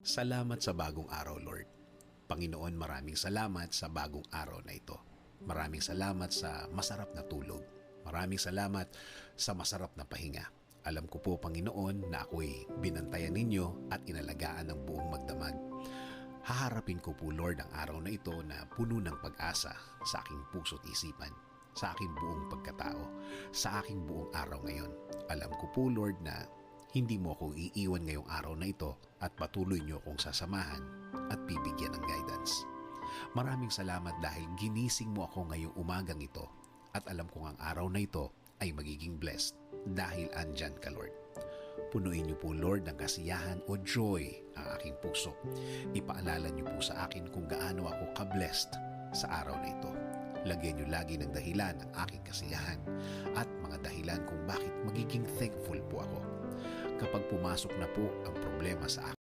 Salamat sa bagong araw, Lord. Panginoon, maraming salamat sa bagong araw na ito. Maraming salamat sa masarap na tulog. Maraming salamat sa masarap na pahinga. Alam ko po, Panginoon, na ako'y binantayan ninyo at inalagaan ng buong magdamag. Haharapin ko po, Lord, ang araw na ito na puno ng pag-asa sa aking puso't isipan, sa aking buong pagkatao, sa aking buong araw ngayon. Alam ko po, Lord, na hindi mo ako iiwan ngayong araw na ito at patuloy niyo akong sasamahan at bibigyan ng guidance. Maraming salamat dahil ginising mo ako ngayong umagang ito at alam kong ang araw na ito ay magiging blessed dahil andyan ka, Lord. Punuin niyo po, Lord, ng kasiyahan o joy ang aking puso. Ipaalala niyo po sa akin kung gaano ako ka-blessed sa araw na ito. Lagyan niyo lagi ng dahilan ang aking kasiyahan at mga dahilan kung bakit magiging thankful po ako. Kapag pumasok na po ang problema sa akin,